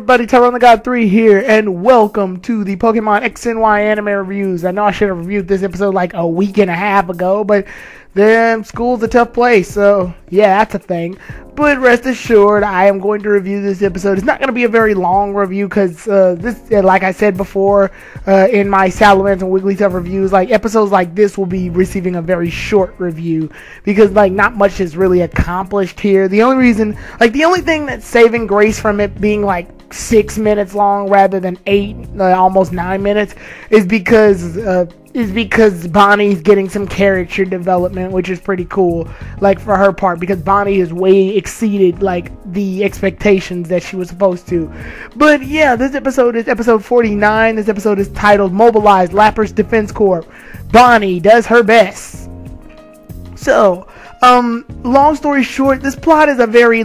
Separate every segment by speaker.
Speaker 1: everybody? Tyrone the God 3 here, and welcome to the Pokemon X and Y anime reviews. I know I should have reviewed this episode like a week and a half ago, but then school's a tough place, so yeah, that's a thing. But rest assured, I am going to review this episode. It's not going to be a very long review because this, like I said before in my Salamence and Wigglytuff reviews, like episodes like this will be receiving a very short review because like not much is really accomplished here. The only thing that's saving grace from it being like 6 minutes long rather than 8, almost 9 minutes, is because Bonnie's getting some character development, which is pretty cool, like for her part, because Bonnie has way exceeded like the expectations that she was supposed to. But yeah, this episode is episode 49. This episode is titled Mobilize Lapras Defense Corps. Bonnie does her best. So, long story short, this plot is a very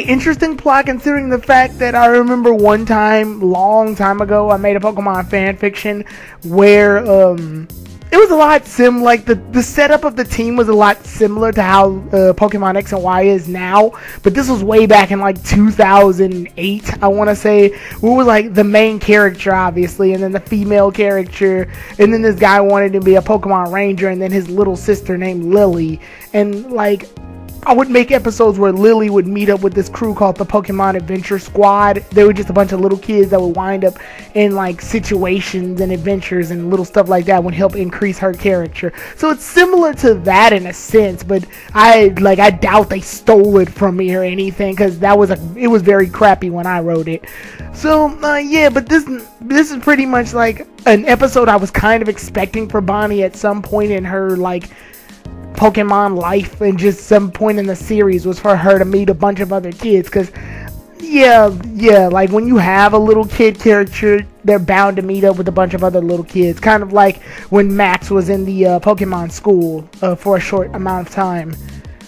Speaker 1: interesting plot, considering the fact that I remember one time, long time ago, I made a Pokemon fan fiction where it was a lot like the setup of the team was a lot similar to how Pokemon X and Y is now, but this was way back in like 2008, I want to say. We were like the main character, obviously, and then the female character, and then this guy wanted to be a Pokemon Ranger, and then his little sister named Lily, and like I would make episodes where Lily would meet up with this crew called the Pokemon Adventure Squad. They were just a bunch of little kids that would wind up in like situations and adventures and little stuff like that would help increase her character. So it's similar to that in a sense, but I doubt they stole it from me or anything, because it was very crappy when I wrote it. So yeah, but this is pretty much like an episode I was kind of expecting for Bonnie at some point in her like Pokemon life, and just some point in the series was for her to meet a bunch of other kids, because yeah, like when you have a little kid character, they're bound to meet up with a bunch of other little kids, kind of like when Max was in the Pokemon school for a short amount of time.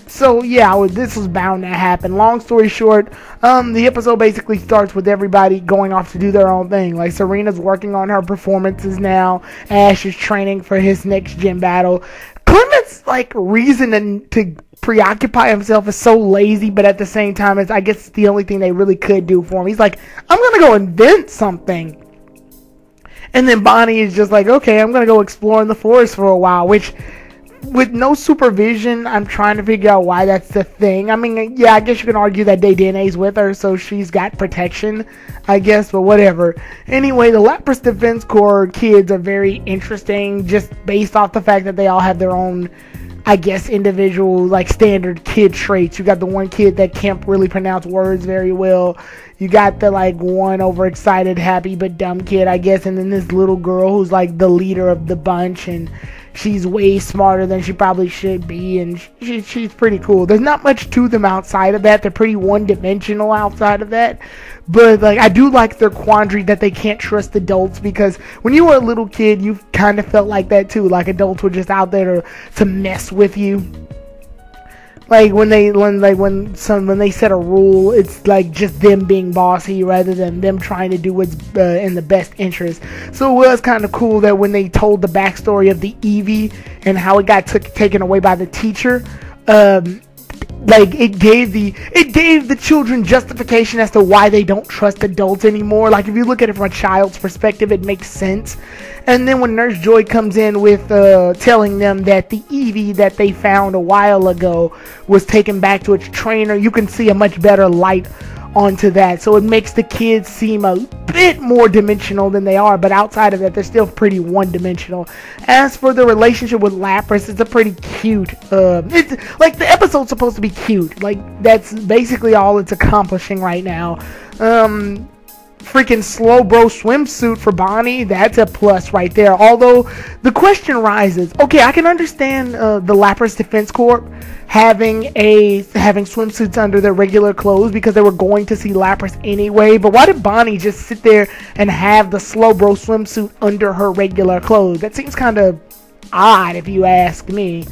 Speaker 1: So yeah, this was bound to happen. Long story short, the episode basically starts with everybody going off to do their own thing. Like Serena's working on her performances now, Ash is training for his next gym battle. Clement's like reason to preoccupy himself is so lazy, but at the same time, I guess it's the only thing they really could do for him. He's like, I'm gonna go invent something. And then Bonnie is just like, okay, I'm gonna go explore in the forest for a while, which, with no supervision, I'm trying to figure out why that's the thing. I mean, yeah, I guess you can argue that DNA's with her, so she's got protection, I guess, but whatever. Anyway, the Lapras Defense Corps kids are very interesting, just based off the fact that they all have their own, I guess, individual, like, standard kid traits. You got the one kid that can't really pronounce words very well. You got the, like, one overexcited, happy but dumb kid, I guess, and then this little girl who's, like, the leader of the bunch, and she's way smarter than she probably should be, and she's pretty cool. There's not much to them outside of that. They're pretty one-dimensional outside of that. But like, I do like their quandary that they can't trust adults, because when you were a little kid, you kind of felt like that too. Like adults were just out there to mess with you. Like when they set a rule, it's like just them being bossy rather than them trying to do what's in the best interest. So it was kind of cool that when they told the backstory of the Eevee and how it got taken away by the teacher, like it gave the children justification as to why they don't trust adults anymore. Like if you look at it from a child's perspective, it makes sense. And then when Nurse Joy comes in with telling them that the Eevee that they found a while ago was taken back to its trainer, you can see a much better light onto that. So it makes the kids seem a bit more dimensional than they are, but outside of that, they're still pretty one-dimensional. As for the relationship with Lapras, it's a pretty cute, it's like the episode's supposed to be cute. Like that's basically all it's accomplishing right now. Freaking Slowbro swimsuit for Bonnie, that's a plus right there. Although the question rises, okay, I can understand the Lapras Defense Corps having swimsuits under their regular clothes because they were going to see Lapras anyway, but why did Bonnie just sit there and have the Slowbro swimsuit under her regular clothes? That seems kind of odd if you ask me.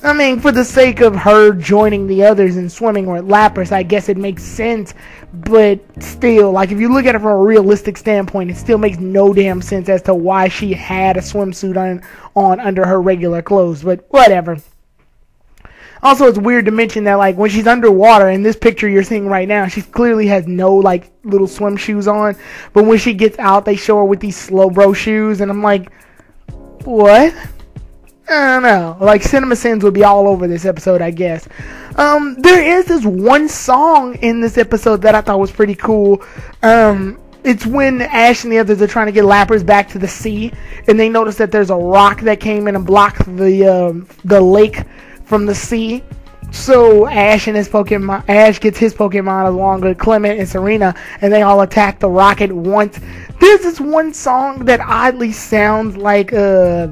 Speaker 1: I mean, for the sake of her joining the others in swimming with Lapras, I guess it makes sense, but still, like, if you look at it from a realistic standpoint, it still makes no damn sense as to why she had a swimsuit on under her regular clothes, but whatever. Also, it's weird to mention that, like, when she's underwater, in this picture you're seeing right now, she clearly has no, like, little swim shoes on. But when she gets out, they show her with these Slowbro shoes, and I'm like, what? I don't know. Like, Cinema Sins would be all over this episode, I guess. There is this one song in this episode that I thought was pretty cool. It's when Ash and the others are trying to get Lapras back to the sea, and they notice that there's a rock that came in and blocked the lake from the sea. So Ash gets his Pokemon along with Clement and Serena, and they all attack the rock at once. There's this one song that oddly sounds like the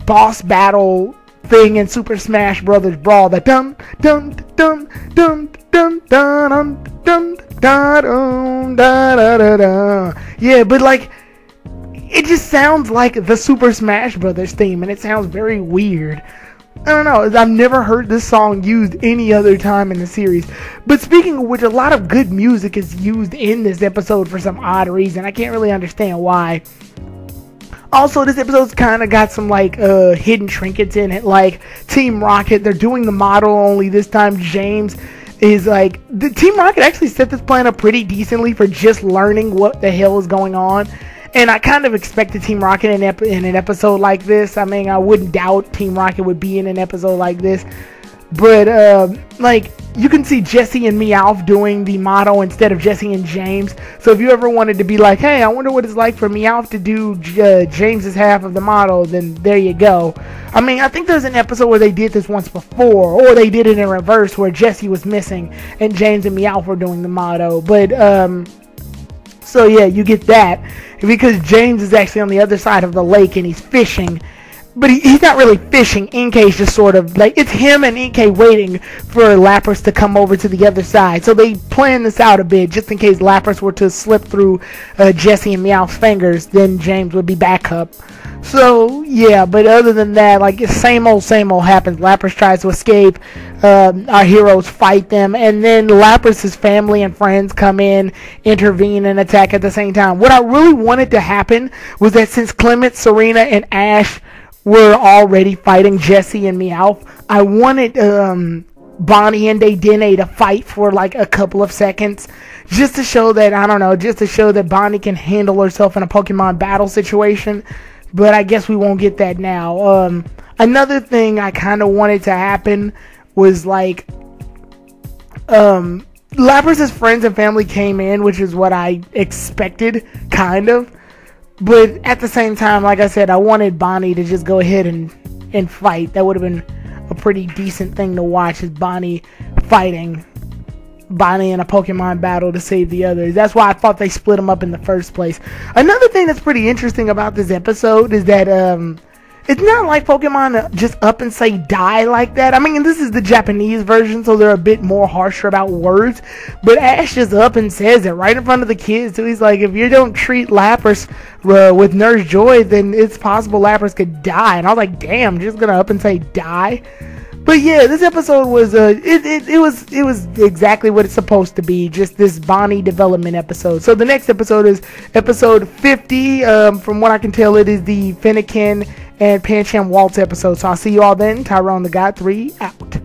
Speaker 1: boss battle thing in Super Smash Brothers Brawl. The dum dum dum dum dum dum dum dum dum. Yeah, but like, it just sounds like the Super Smash Brothers theme, and it sounds very weird. I don't know. I've never heard this song used any other time in the series. But speaking of which, a lot of good music is used in this episode for some odd reason. I can't really understand why. Also, this episode's kind of got some, like, hidden trinkets in it. Like, Team Rocket, they're doing the model, only this time James is, like... The Team Rocket actually set this plan up pretty decently for just learning what the hell is going on. And I kind of expected Team Rocket in an episode like this. I mean, I wouldn't doubt Team Rocket would be in an episode like this. But, like, you can see Jesse and Meowth doing the motto instead of Jesse and James. So if you ever wanted to be like, hey, I wonder what it's like for Meowth to do James's half of the motto, then there you go. I mean, I think there's an episode where they did this once before, or they did it in reverse where Jesse was missing and James and Meowth were doing the motto. But, so yeah, you get that. Because James is actually on the other side of the lake and he's fishing. But he's not really fishing. Inkay's just sort of like, it's him and Inkay waiting for Lapras to come over to the other side. So they plan this out a bit just in case Lapras were to slip through Jesse and Meowth's fingers. Then James would be back up. So yeah, but other than that, like, same old happens. Lapras tries to escape. Our heroes fight them, and then Lapras's family and friends come in, intervene, and attack at the same time. What I really wanted to happen was that since Clement, Serena, and Ash were already fighting Jesse and Meowth, I wanted Bonnie and Dedenne to fight for like a couple of seconds, just to show that, I don't know, just to show that Bonnie can handle herself in a Pokemon battle situation. But I guess we won't get that now. Another thing I kind of wanted to happen was, like, Lapras's friends and family came in, which is what I expected, kind of. But at the same time, like I said, I wanted Bonnie to just go ahead and fight. That would have been a pretty decent thing to watch, is Bonnie fighting. Bonnie in a Pokemon battle to save the others. That's why I thought they split them up in the first place. Another thing that's pretty interesting about this episode is that it's not like Pokemon just up and say die like that. I mean, this is the Japanese version, so they're a bit more harsher about words. But Ash just up and says it right in front of the kids. So he's like, if you don't treat Lapras with Nurse Joy, then it's possible Lapras could die. And I was like, damn, just gonna up and say die? But yeah, this episode was it was exactly what it's supposed to be, just this Bonnie development episode. So the next episode is episode 50. From what I can tell, it is the Fennekin and Pancham Waltz episode. So I'll see you all then. Tyrone the God 3 out.